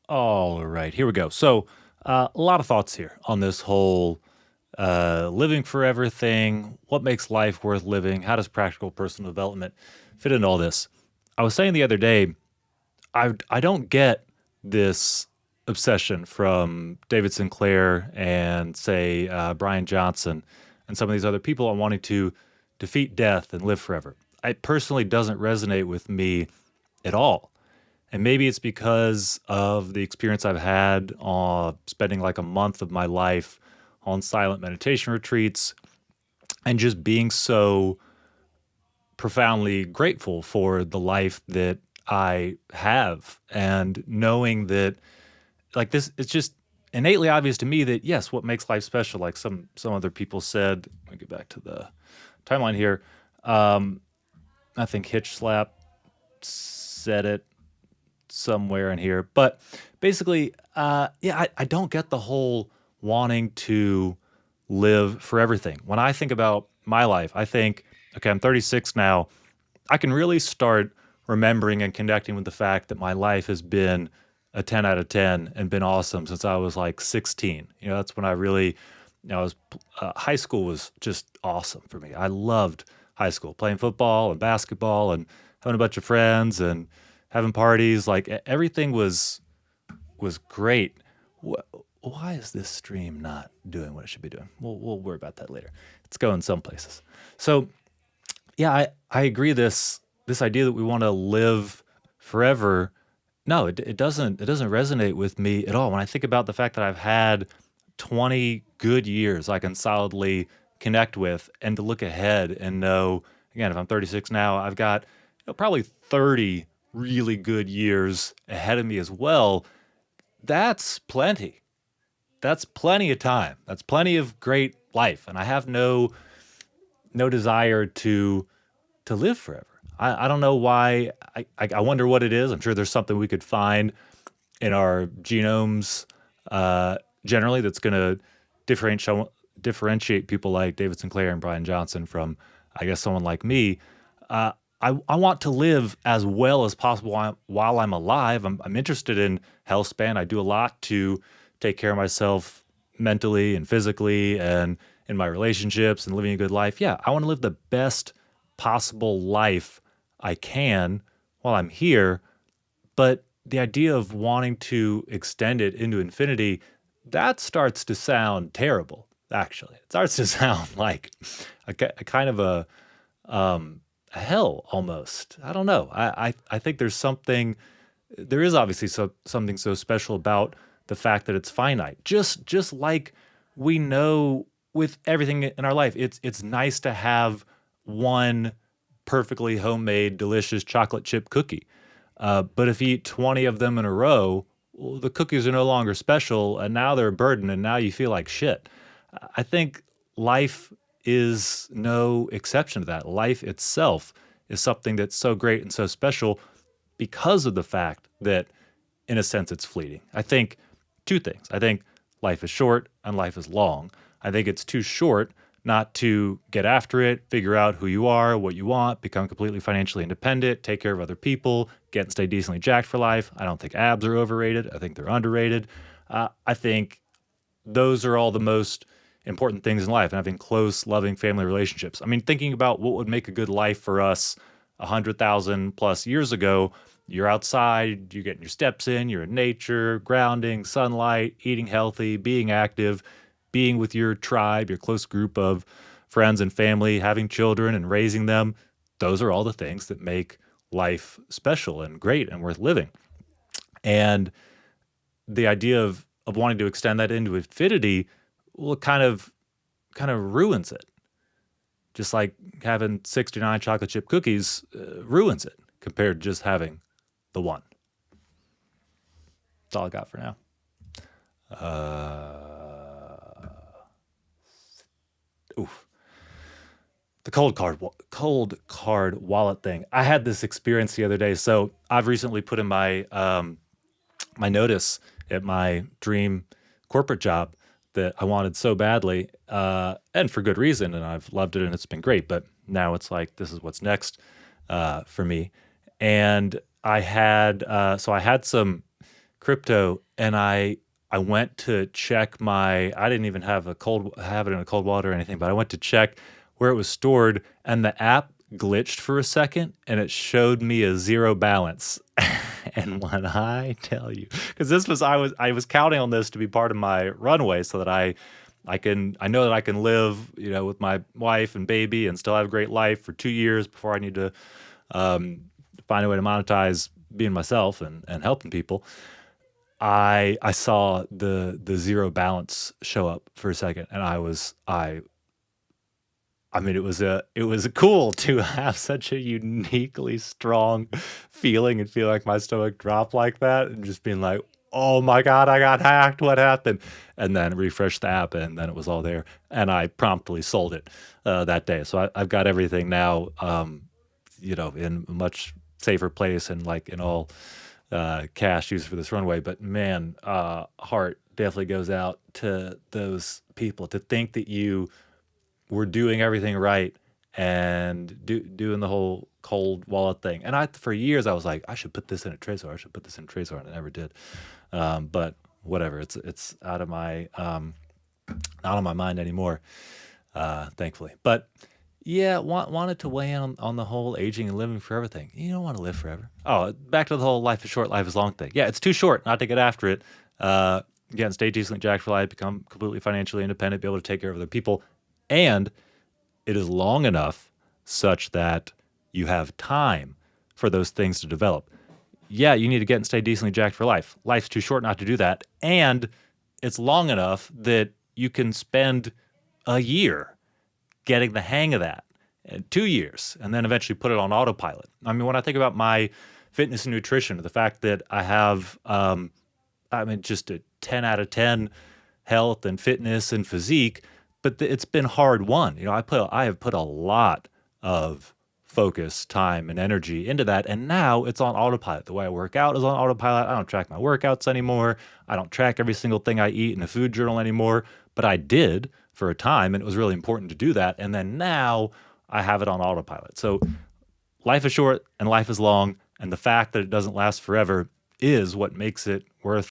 All right, here we go. So, a lot of thoughts here on this whole living forever thing. What makes life worth living? How does practical personal development fit into all this? I was saying the other day, I don't get this obsession from David Sinclair and say Brian Johnson and some of these other people on wanting to defeat death and live forever. It personally doesn't resonate with me at all. And maybe it's because of the experience I've had spending like a month of my life on silent meditation retreats and just being so profoundly grateful for the life that I have and knowing that like this it's just innately obvious to me that yes, what makes life special, like some other people said, let me get back to the timeline here. Um, I think Hitch Slap said it somewhere in here. But basically, yeah, I don't get the whole wanting to live for everything. When I think about my life, I think, okay, I'm 36 now. I can really start remembering and connecting with the fact that my life has been a 10 out of 10 and been awesome since I was like 16. That's when I really, I was, high school was just awesome for me. I loved high school, playing football and basketball and having a bunch of friends and having parties. Like everything was great. Why is this stream not doing what it should be doing? We'll worry about that later. It's going some places. So yeah, I agree. This idea that we want to live forever, no, it doesn't resonate with me at all. When I think about the fact that I've had 20 good years I can solidly connect with, and to look ahead and know, again, if I'm 36 now, I've got probably 30 really good years ahead of me as well. That's plenty. That's plenty of time. That's plenty of great life, and I have no desire to live forever. I don't know why. I wonder what it is. I'm sure there's something we could find in our genomes generally that's going to differentiate people like David Sinclair and Brian Johnson from, I guess, someone like me. I want to live as well as possible while I'm alive. I'm interested in health span. I do a lot to take care of myself mentally and physically and in my relationships and living a good life. Yeah, I want to live the best possible life I can while I'm here. But the idea of wanting to extend it into infinity, that starts to sound terrible, actually. It starts to sound like a kind of a hell almost. I don't know. I think there is obviously something so special about the fact that it's finite. Just like we know with everything in our life, it's nice to have one perfectly homemade, delicious chocolate chip cookie. But if you eat 20 of them in a row, well, the cookies are no longer special, and now they're a burden, and now you feel like shit. I think life is no exception to that. Life itself is something that's so great and so special because of the fact that, in a sense, it's fleeting. I think two things. I think life is short and life is long. I think it's too short not to get after it, figure out who you are, what you want, become completely financially independent, take care of other people, get and stay decently jacked for life. I don't think abs are overrated. I think they're underrated. I think those are all the most important things in life, and having close, loving family relationships. I mean, thinking about what would make a good life for us 100,000 plus years ago, you're outside, you're getting your steps in, you're in nature, grounding, sunlight, eating healthy, being active, being with your tribe, your close group of friends and family, having children and raising them. Those are all the things that make life special and great and worth living. And the idea of wanting to extend that into infinity, well, it kind of ruins it. Just like having 69 chocolate chip cookies ruins it compared to just having the one. That's all I got for now. Oof. The cold card wallet thing. I had this experience the other day. So I've recently put in my notice at my dream corporate job that I wanted so badly, and for good reason, and I've loved it and it's been great. But now it's like this is what's next for me. And I had some crypto, and I went to check my. I didn't even have it in a cold wallet or anything, but I went to check where it was stored, and the app glitched for a second, and it showed me a zero balance. And when I tell you, because I was counting on this to be part of my runway, so that I know that I can live, with my wife and baby and still have a great life for 2 years before I need to um, find a way to monetize being myself and helping people. I saw the zero balance show up for a second, and I mean, it was cool to have such a uniquely strong feeling and feel like my stomach dropped like that, and just being like, "Oh my God, I got hacked. What happened?" And then refresh the app, and then it was all there, and I promptly sold it that day. So I've got everything now, in a much safer place, and like in all cash used for this runway. But man, heart definitely goes out to those people, to think that you were doing everything right and doing the whole cold wallet thing. And for years, I was like, I should put this in a Trezor. I should put this in a Trezor, and I never did. But whatever, it's out of my mind anymore, thankfully. But yeah, wanted to weigh in on the whole aging and living forever thing. You don't want to live forever. Oh, back to the whole life is short, life is long thing. Yeah, it's too short not to get after it. Again, stay decently jacked for life, become completely financially independent, be able to take care of other people, and it is long enough such that you have time for those things to develop. Yeah, you need to get and stay decently jacked for life. Life's too short not to do that. And it's long enough that you can spend a year getting the hang of that, and 2 years, and then eventually put it on autopilot. I mean, when I think about my fitness and nutrition, the fact that I have, just a 10 out of 10 health and fitness and physique, but it's been hard won. I have put a lot of focus, time, and energy into that, and now it's on autopilot. The way I work out is on autopilot. I don't track my workouts anymore. I don't track every single thing I eat in a food journal anymore, but I did for a time, and it was really important to do that. And then now I have it on autopilot. So life is short and life is long, and the fact that it doesn't last forever is what makes it worth